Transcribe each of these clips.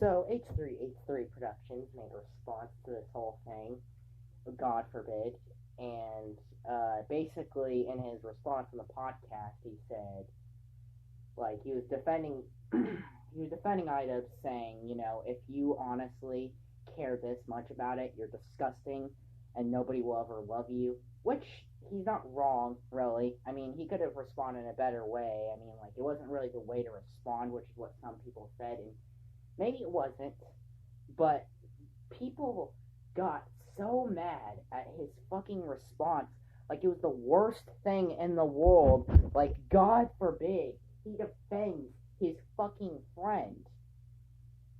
So H3h3 Productions made a response to this whole thing, God forbid, and basically in his response on the podcast, he said, like, he was defending he was defending Ida, saying, if you honestly care this much about it, you're disgusting, and nobody will ever love you. Which he's not wrong, really. I mean, he could have responded in a better way. I mean, like, it wasn't really the way to respond, which is what some people said, and maybe it wasn't, but people got so mad at his fucking response. Like, it was the worst thing in the world. Like, God forbid he defends his fucking friend.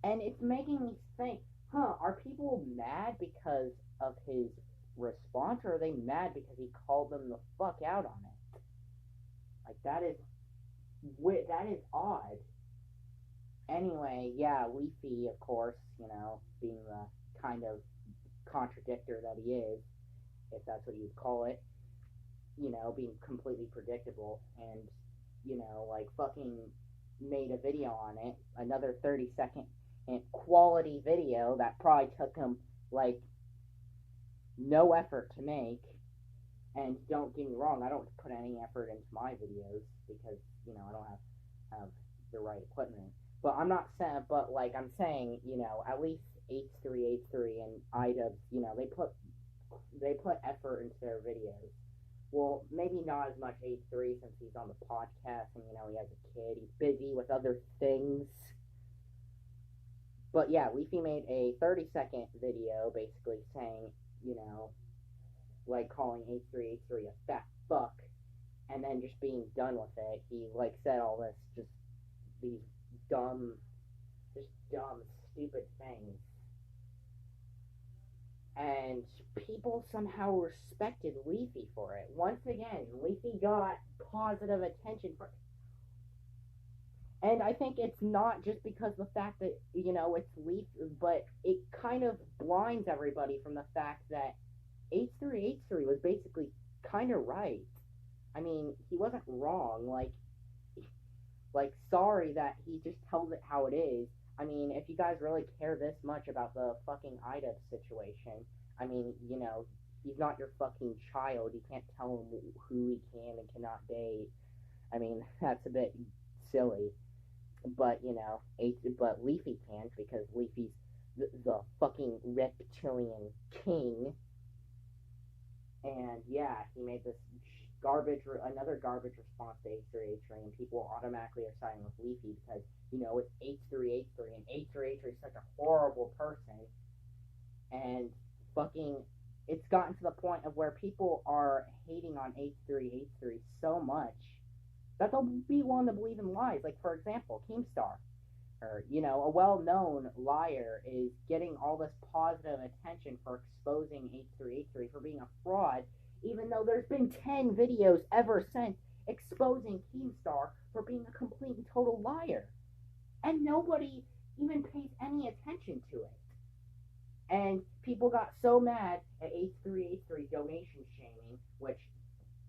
And it's making me think, are people mad because of his response, or are they mad because he called them the fuck out on it? Like, that is odd. Anyway, yeah, Leafy, of course, being the kind of contradictor that he is, if that's what you'd call it, being completely predictable, and, like, fucking made a video on it, another 30-second quality video that probably took him, like, no effort to make. And don't get me wrong, I don't put any effort into my videos because, I don't have the right equipment. But I'm not saying, I'm saying, at least H3h3 and iDubbbz, they put effort into their videos. Well, maybe not as much H3 since he's on the podcast and, he has a kid. He's busy with other things. But yeah, Leafy made a 30-second video basically saying, like, calling H3h3 a fat fuck, and then just being done with it. He, like, said all this, just these dumb, stupid things. And people somehow respected Leafy for it. Once again, Leafy got positive attention for it. And I think it's not just because of the fact that, it's Leafy, but it kind of blinds everybody from the fact that H3h3 was basically kind of right. I mean, he wasn't wrong. Like, sorry that he just tells it how it is. I mean, if you guys really care this much about the fucking iDubbbz situation, I mean, he's not your fucking child. You can't tell him who he can and cannot date. I mean, that's a bit silly. But, but Leafy can't, because Leafy's the fucking reptilian king. And yeah, he made this another garbage response to H3h3, and people automatically are siding with Leafy because, it's H3h3, and H3h3 is such a horrible person, and fucking, it's gotten to the point of where people are hating on H3h3 so much that they'll be willing to believe in lies. Like, for example, Keemstar, or, a well-known liar, is getting all this positive attention for exposing H3h3 for being a fraud, even though there's been 10 videos ever since exposing Keemstar for being a complete and total liar. And nobody even pays any attention to it. And people got so mad at H3h3 donation shaming, which,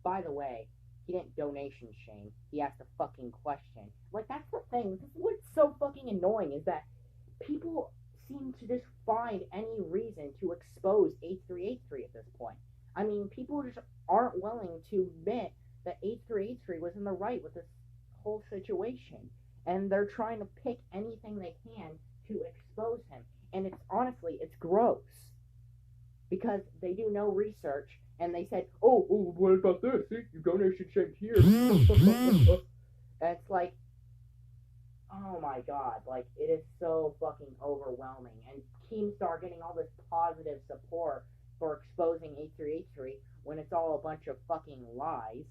by the way, he didn't donation shame. He asked a fucking question. Like, that's the thing. This is what's so fucking annoying, is that people seem to just find any reason to expose H3h3 at this point. I mean, people just aren't willing to admit that H3h3 was in the right with this whole situation. And they're trying to pick anything they can to expose him. And it's gross. Because they do no research, and they said, oh, what about this? See, your donation shamed here. And it's like, oh my god, like, it is so fucking overwhelming. And Keemstar getting all this positive support for exposing H3h3 when it's all a bunch of fucking lies,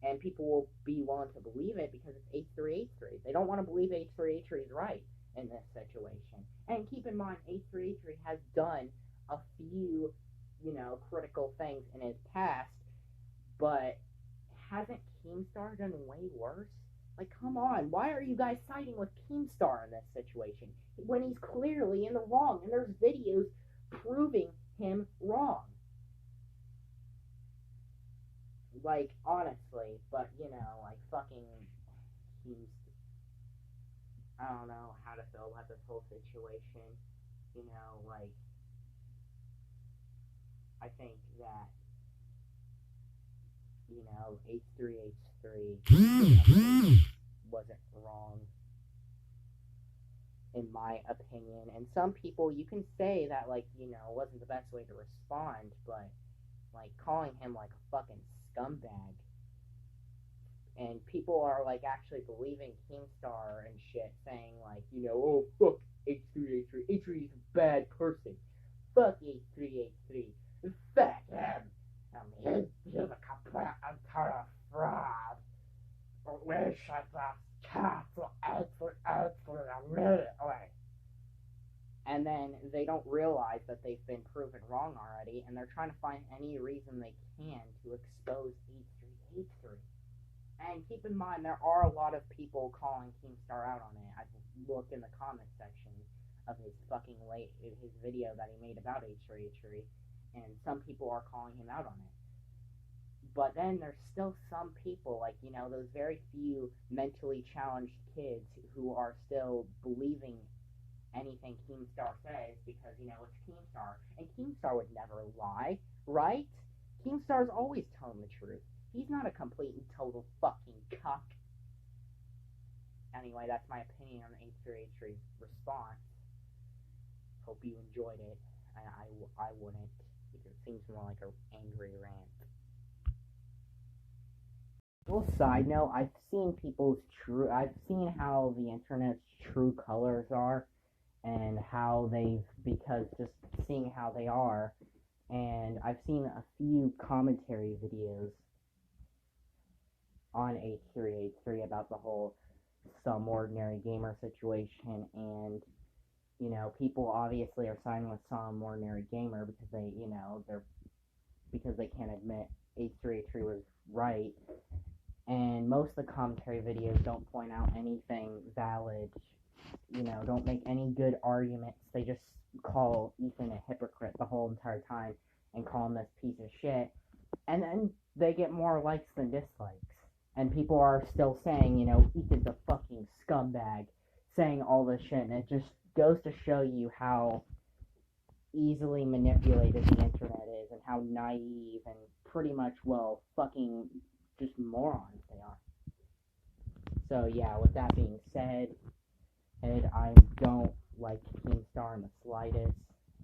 and people will be willing to believe it because it's H3h3. They don't want to believe H3h3 is right in this situation. And keep in mind, H3h3 has done a few, critical things in his past, but hasn't Keemstar done way worse? Like, come on, why are you guys siding with Keemstar in this situation when he's clearly in the wrong, and there's videos proving him wrong? Like, honestly, but, like, fucking, I don't know how to feel about this whole situation. You know, like, I think that, you know, H3h3 wasn't wrong, in my opinion. And some people, you can say that, like, you know, wasn't the best way to respond, but, like, calling him, like, a fucking scumbag. And people are, like, actually believing Keemstar and shit, saying, like, you know, oh, fuck H3h3. H3 is a bad person. Fuck H3h3. Fuck him. I mean, he's a complete and total fraud. We should just cancel H3h3 immediately. And then they don't realize that they've been proven wrong already, and they're trying to find any reason they can to expose H3h3. And keep in mind, there are a lot of people calling Keemstar out on it. I've looked in the comment section of his his video that he made about H3h3, and some people are calling him out on it. But then there's still some people, like, you know, those very few mentally challenged kids who are still believing anything Keemstar says because, you know, it's Keemstar. And Keemstar would never lie, right? Keemstar's always telling the truth. He's not a complete and total fucking cuck. Anyway, that's my opinion on H3h3's response. Hope you enjoyed it. I wouldn't, because it seems more like an angry rant. Well, side note, I've seen how the internet's true colors are, and how just seeing how they are, and I've seen a few commentary videos on H3h3 about the whole Some Ordinary Gamer situation, and, you know, people obviously are siding with Some Ordinary Gamer because because they can't admit H3h3 was right, and most of the commentary videos don't point out anything valid, you know, don't make any good arguments. They just call Ethan a hypocrite the whole entire time and call him this piece of shit, and then they get more likes than dislikes. And people are still saying, you know, Ethan's a fucking scumbag, saying all this shit, and it just goes to show you how easily manipulated the internet is, and how naive and pretty much, well, fucking just morons they are. So yeah, with that being said, I don't like Keemstar in the slightest,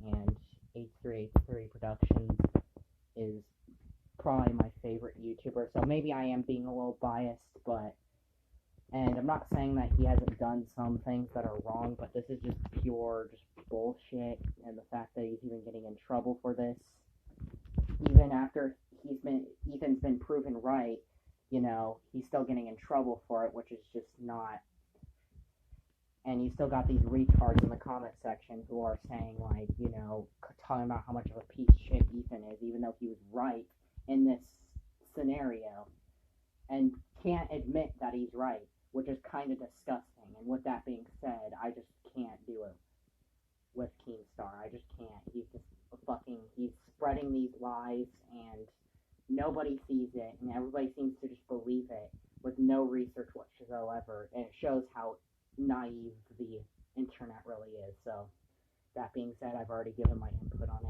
and H3h3 Productions is probably my favorite YouTuber, so maybe I am being a little biased, and I'm not saying that he hasn't done some things that are wrong, but this is just pure bullshit, and the fact that he's even getting in trouble for this, even after Ethan's been proven right, you know, he's still getting in trouble for it, which is just not. And you still got these retards in the comment section who are saying, like, you know, talking about how much of a piece of shit Ethan is, even though he was right in this scenario, and can't admit that he's right, which is kind of disgusting. And with that being said, I just can't do it with Keemstar. I just can't. He's spreading these lies, and nobody sees it, and everybody seems to just believe it with no research whatsoever, and it shows how naive the internet really is. So, that being said, I've already given my input on it.